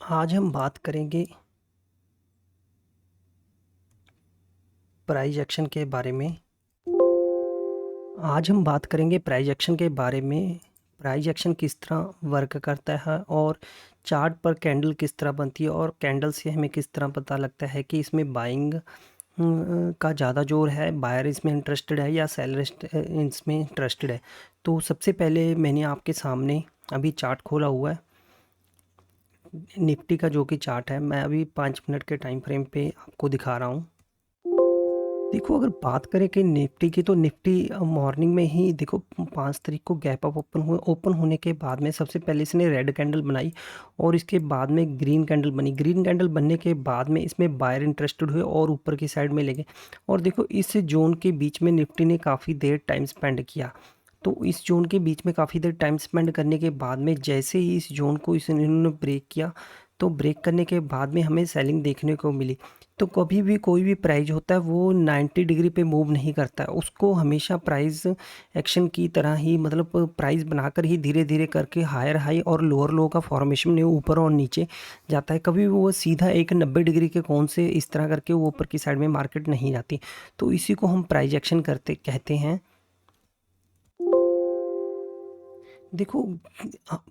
आज हम बात करेंगे प्राइस एक्शन के बारे में। प्राइस एक्शन किस तरह वर्क करता है और चार्ट पर कैंडल किस तरह बनती है और कैंडल से हमें किस तरह पता लगता है कि इसमें बाइंग का ज़्यादा जोर है, बायर इसमें इंटरेस्टेड है या सेलर इसमें इंटरेस्टेड है। तो सबसे पहले मैंने आपके सामने अभी चार्ट खोला हुआ है निफ्टी का, जो कि चार्ट है मैं अभी 5 मिनट के टाइम फ्रेम पे आपको दिखा रहा हूँ। देखो, अगर बात करें कि निफ्टी की, तो निफ्टी मॉर्निंग में ही देखो 5 तारीख को गैप अप ओपन होने के बाद में सबसे पहले इसने रेड कैंडल बनाई और इसके बाद में ग्रीन कैंडल बनी। ग्रीन कैंडल बनने के बाद में इसमें बायर इंटरेस्टेड हुए और ऊपर की साइड में ले गए। और देखो, इस जोन के बीच में निफ्टी ने काफ़ी देर टाइम स्पेंड किया। तो इस जोन के बीच में काफ़ी देर टाइम स्पेंड करने के बाद में जैसे ही इस जोन को इन्होंने ब्रेक किया, तो ब्रेक करने के बाद में हमें सेलिंग देखने को मिली। तो कभी भी कोई भी प्राइस होता है वो 90 डिग्री पे मूव नहीं करता है, उसको हमेशा प्राइस एक्शन की तरह ही, मतलब प्राइस बनाकर ही धीरे धीरे करके हायर हाई और लोअर लो का फॉर्मेशन में ऊपर और नीचे जाता है। कभी भी वो सीधा एक 90 डिग्री के कोण से इस तरह करके वो ऊपर की साइड में मार्केट नहीं जाती। तो इसी को हम प्राइस एक्शन कहते हैं। देखो,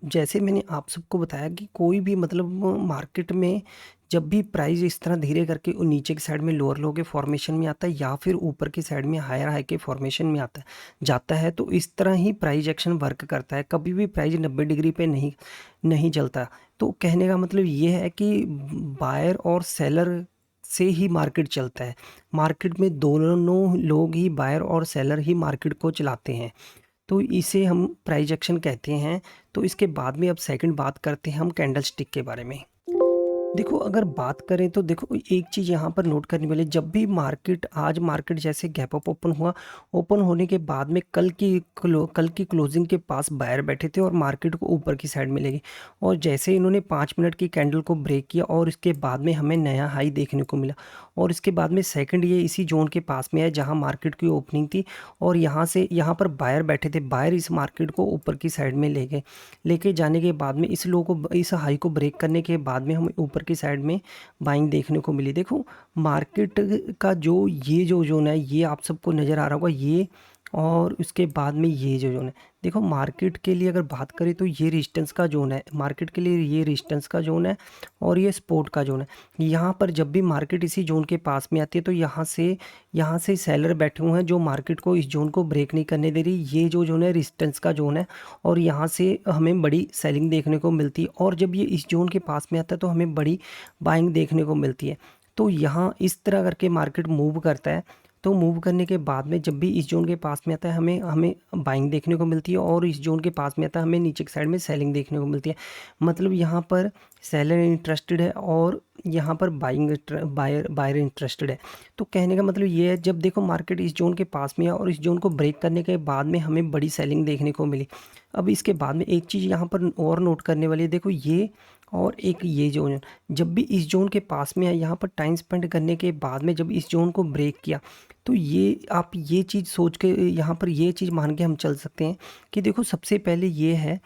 जैसे मैंने आप सबको बताया कि कोई भी, मतलब मार्केट में जब भी प्राइस इस तरह धीरे करके नीचे की साइड में लोअर लो के फॉर्मेशन में आता है या फिर ऊपर की साइड में हायर हाई के फॉर्मेशन में जाता है, तो इस तरह ही प्राइस एक्शन वर्क करता है। कभी भी प्राइस 90 डिग्री पे नहीं नहीं चलता। तो कहने का मतलब ये है कि बायर और सेलर से ही मार्केट चलता है। मार्केट में दोनों लोग ही, बायर और सेलर ही मार्केट को चलाते हैं। तो इसे हम प्राइस एक्शन कहते हैं। तो इसके बाद में अब सेकंड बात करते हैं हम कैंडल स्टिक के बारे में। देखो, अगर बात करें तो देखो, एक चीज़ यहाँ पर नोट करने वाली, जब भी आज मार्केट जैसे गैप अप ओपन हुआ, ओपन होने के बाद में कल की क्लोजिंग के पास बायर बैठे थे और मार्केट को ऊपर की साइड में ले गए। और जैसे इन्होंने 5 मिनट की कैंडल को ब्रेक किया और इसके बाद में हमें नया हाई देखने को मिला। और इसके बाद में सेकंड ये इसी जोन के पास में है जहाँ मार्केट की ओपनिंग थी और यहाँ पर बायर बैठे थे। बायर इस मार्केट को ऊपर की साइड में ले गए। लेके जाने के बाद में इस हाई को ब्रेक करने के बाद में हमें ऊपर की साइड में बाइंग देखने को मिली। देखो, मार्केट का ये जो जोन है, ये आप सबको नज़र आ रहा होगा, ये और उसके बाद में ये जो जोन है। देखो, मार्केट के लिए अगर बात करें तो ये रेजिस्टेंस का जोन है, मार्केट के लिए ये रेजिस्टेंस का जोन है और ये सपोर्ट का जोन है। यहाँ पर जब भी मार्केट इसी जोन के पास में आती है तो यहाँ से सेलर बैठे हुए हैं जो मार्केट को इस जोन को ब्रेक नहीं करने दे रही। ये जो जोन है रेजिस्टेंस का जोन है और यहाँ से हमें बड़ी सेलिंग देखने को मिलती है। और जब ये इस जोन के पास में आता है तो हमें बड़ी बाइंग देखने को मिलती है। तो यहाँ इस तरह करके मार्केट मूव करता है। तो मूव करने के बाद में जब भी इस जोन के पास में आता है हमें हमें बाइंग देखने को मिलती है और इस जोन के पास में आता है हमें नीचे की साइड में सेलिंग देखने को मिलती है। मतलब यहाँ पर सेलर इंटरेस्टेड है और यहाँ पर बायर इंटरेस्टेड है। तो कहने का मतलब ये है, जब देखो मार्केट इस जोन के पास में है और इस जोन को ब्रेक करने के बाद में हमें बड़ी सेलिंग देखने को मिली। अब इसके बाद में एक चीज़ यहाँ पर और नोट करने वाली है। देखो, ये और एक ये जोन, जब भी इस जोन के पास में है, यहाँ पर टाइम स्पेंड करने के बाद में जब इस जोन को ब्रेक किया, तो ये आप ये चीज़ सोच के, यहाँ पर ये चीज़ मान के हम चल सकते हैं कि देखो, सबसे पहले ये है,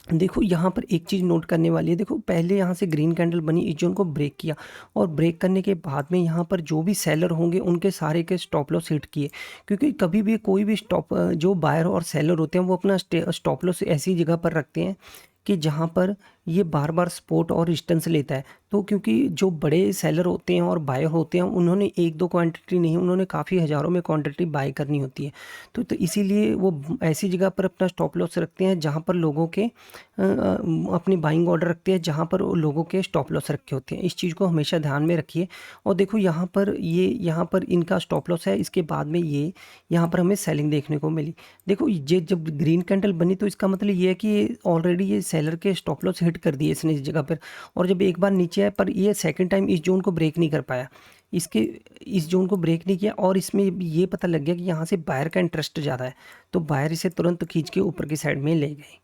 देखो यहाँ पर एक चीज़ नोट करने वाली है। देखो, पहले यहाँ से ग्रीन कैंडल बनी, इस जोन को ब्रेक किया और ब्रेक करने के बाद में यहाँ पर जो भी सेलर होंगे उनके सारे के स्टॉप लॉस हिट किए। क्योंकि कभी भी कोई भी जो बायर और सेलर होते हैं वो अपना स्टॉप लॉस ऐसी जगह पर रखते हैं कि जहाँ पर ये बार बार सपोर्ट और रेजिस्टेंस लेता है। तो क्योंकि जो बड़े सेलर होते हैं और बायर होते हैं, उन्होंने एक दो क्वांटिटी नहीं, उन्होंने काफ़ी हज़ारों में क्वांटिटी बाय करनी होती है। तो इसीलिए वो ऐसी जगह पर अपना स्टॉप लॉस रखते हैं जहाँ पर लोगों के अपनी बाइंग ऑर्डर रखते हैं, जहाँ पर लोगों के स्टॉप लॉस रखे होते हैं। इस चीज़ को हमेशा ध्यान में रखिए। और देखो, यहाँ पर इनका स्टॉप लॉस है, इसके बाद में ये यहाँ पर हमें सेलिंग देखने को मिली। देखो, ये जब ग्रीन कैंडल बनी तो इसका मतलब ये है कि ऑलरेडी ये सेलर के स्टॉप लॉस हिट कर दिए इसने इस जगह पर। और जब एक बार नीचे आया, पर ये सेकंड टाइम इस जोन को ब्रेक नहीं कर पाया, इस जोन को ब्रेक नहीं किया और इसमें ये पता लग गया कि यहाँ से बायर का इंटरेस्ट ज़्यादा है। तो बायर इसे तुरंत खींच के ऊपर की साइड में ले गए।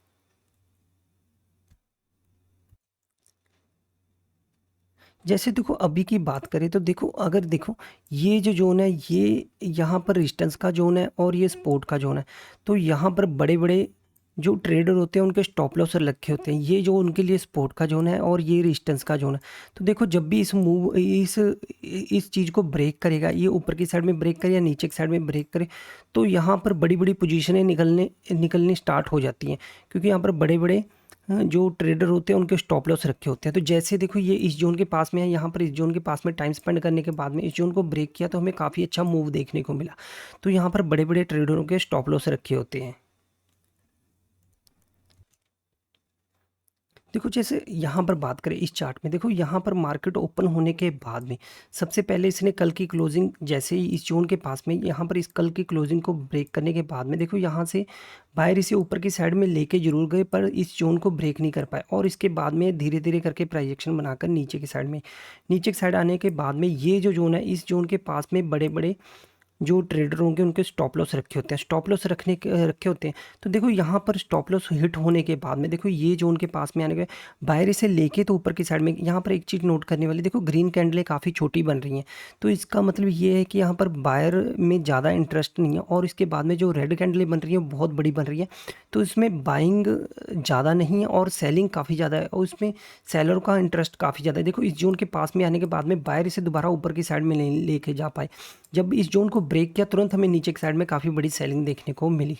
जैसे देखो, अभी की बात करें तो देखो, अगर देखो, ये जो जोन है, ये यहाँ पर रेजिस्टेंस का जोन है और ये सपोर्ट का जोन है। तो यहाँ पर बड़े बड़े जो ट्रेडर होते हैं उनके स्टॉप लॉस रखे होते हैं, ये जो उनके लिए सपोर्ट का जोन है और ये रेजिस्टेंस का जोन है। तो देखो जब भी इस चीज़ को ब्रेक करेगा, ये ऊपर की साइड में ब्रेक करे या नीचे की साइड में ब्रेक करे, तो यहाँ पर बड़ी बड़ी पोजीशनें निकलनी स्टार्ट हो जाती हैं, क्योंकि यहाँ पर बड़े बड़े जो ट्रेडर होते हैं उनके स्टॉप लॉस रखे होते हैं। तो जैसे देखो ये इस जोन के पास में है, यहाँ पर इस जोन के पास में टाइम स्पेंड करने के बाद में इस जोन को ब्रेक किया तो हमें काफ़ी अच्छा मूव देखने को मिला। तो यहाँ पर बड़े बड़े ट्रेडरों के स्टॉप लॉस रखे होते हैं। देखो जैसे यहाँ पर बात करें इस चार्ट में, देखो यहाँ पर मार्केट ओपन होने के बाद में सबसे पहले इसने कल की क्लोजिंग, जैसे ही इस जोन के पास में यहाँ पर इस कल की क्लोजिंग को ब्रेक करने के बाद में देखो यहाँ से बाहर इसे ऊपर की साइड में लेके जरूर गए, पर इस जोन को ब्रेक नहीं कर पाए और इसके बाद में धीरे धीरे करके प्राइस एक्शन बनाकर नीचे की साइड आने के बाद में ये जो जोन है, इस जोन के पास में बड़े बड़े जो ट्रेडर होंगे उनके स्टॉप लॉस रखे होते हैं, स्टॉप लॉस रखे होते हैं। तो देखो यहाँ पर स्टॉप लॉस हिट होने के बाद में देखो ये जो उनके पास में आने के बाहर से लेके तो ऊपर की साइड में, यहाँ पर एक चीज़ नोट करने वाली, देखो ग्रीन कैंडलें काफ़ी छोटी बन रही हैं, तो इसका मतलब ये है कि यहाँ पर बायर में ज़्यादा इंटरेस्ट नहीं है। और इसके बाद में जो रेड कैंडलें बन रही हैं बहुत बड़ी बन रही है, तो इसमें बाइंग ज़्यादा नहीं है और सेलिंग काफ़ी ज़्यादा है, और इसमें सेलर का इंटरेस्ट काफ़ी ज़्यादा है। देखो इस जोन के पास में आने के बाद में बायर इसे दोबारा ऊपर की साइड में लेके जा पाए। जब इस जोन को ब्रेक किया तुरंत हमें नीचे की साइड में काफ़ी बड़ी सेलिंग देखने को मिली।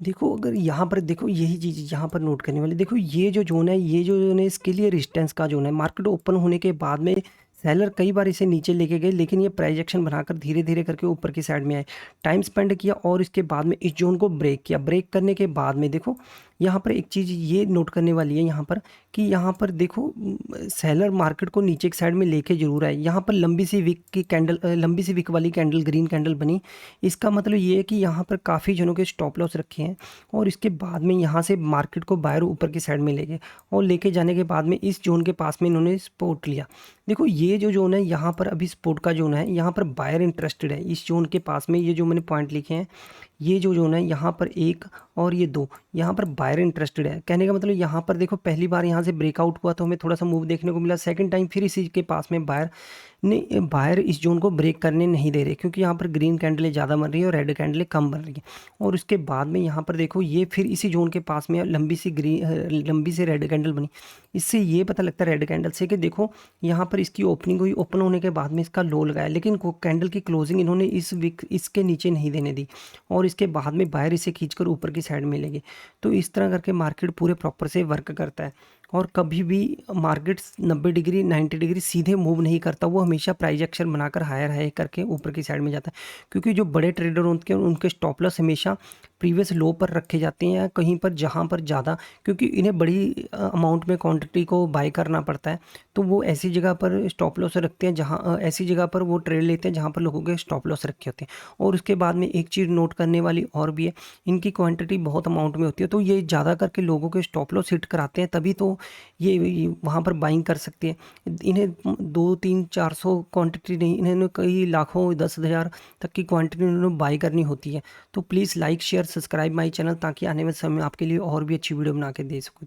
देखो अगर यहाँ पर देखो यही चीज़ यहाँ पर नोट करने वाली, देखो ये जो जोन है, ये जो जोन है इसके लिए रेजिस्टेंस का जोन है। मार्केट ओपन होने के बाद में सेलर कई बार इसे नीचे लेके गए, लेकिन ये प्राइस एक्शन बनाकर धीरे धीरे करके ऊपर की साइड में आए, टाइम स्पेंड किया और इसके बाद में इस जोन को ब्रेक किया। ब्रेक करने के बाद में देखो यहाँ पर एक चीज़ ये नोट करने वाली है यहाँ पर, कि यहाँ पर देखो सेलर मार्केट को नीचे की साइड में लेके जरूर आए। यहाँ पर लंबी सी विक वाली कैंडल, ग्रीन कैंडल बनी, इसका मतलब ये है कि यहाँ पर काफ़ी जनों के स्टॉप लॉस रखे हैं और इसके बाद में यहाँ से मार्केट को बाहर ऊपर की साइड में ले गए और लेके जाने के बाद में इस जोन के पास में इन्होंने सपोर्ट लिया। देखो ये जो जोन है यहाँ पर अभी सपोर्ट का जोन है, यहाँ पर बायर इंटरेस्टेड है इस जोन के पास में। ये जो मैंने पॉइंट लिखे हैं, ये जो जोन है यहाँ पर 1 और ये 2, यहाँ पर बायर इंटरेस्टेड है। कहने का मतलब यहाँ पर देखो पहली बार यहाँ से ब्रेकआउट हुआ तो हमें थोड़ा सा मूव देखने को मिला, सेकंड टाइम फिर इसी के पास में बायर इस जोन को ब्रेक करने नहीं दे रहे, क्योंकि यहाँ पर ग्रीन कैंडलें ज़्यादा बन रही है और रेड कैंडलें कम बन रही है। और उसके बाद में यहाँ पर देखो ये फिर इसी जोन के पास में लंबी सी रेड कैंडल बनी। इससे ये पता लगता है रेड कैंडल से कि देखो यहाँ पर इसकी ओपनिंग हुई, ओपन होने के बाद में इसका लो लगाया, लेकिन कैंडल की क्लोजिंग इन्होंने इसके नीचे नहीं देने दी और इसके बाद में बाहर इसे खींचकर ऊपर की साइड में ले गए। तो इस तरह करके मार्केट पूरे प्रॉपर से वर्क करता है और कभी भी मार्केट 90 डिग्री 90 डिग्री सीधे मूव नहीं करता, वो हमेशा प्राइस एक्शन बनाकर हायर हाई करके ऊपर की साइड में जाता है। क्योंकि जो बड़े ट्रेडर होते हैं उनके स्टॉप लॉस हमेशा प्रीवियस लो पर रखे जाते हैं, कहीं पर जहां पर ज़्यादा, क्योंकि इन्हें बड़ी अमाउंट में क्वांटिटी को बाय करना पड़ता है, तो वो ऐसी जगह पर स्टॉप लॉस रखते हैं जहां ऐसी जगह पर वो ट्रेड लेते हैं जहां पर लोगों के स्टॉप लॉस रखे होते हैं। और उसके बाद में एक चीज़ नोट करने वाली और भी है, इनकी क्वांटिटी बहुत अमाउंट में होती है, तो ये ज़्यादा करके लोगों के स्टॉप लॉस हिट कराते हैं, तभी तो ये वहाँ पर बाइंग कर सकते हैं। इन्हें 200-300-400 क्वांटिटी नहीं, इन्हें कई लाखों 10,000 तक की क्वांटिटी इन्होंने बाई करनी होती है। तो please like share subscribe my channel, ताकि आने वाले समय में आपके लिए और भी अच्छी वीडियो बना के दे सकूँ।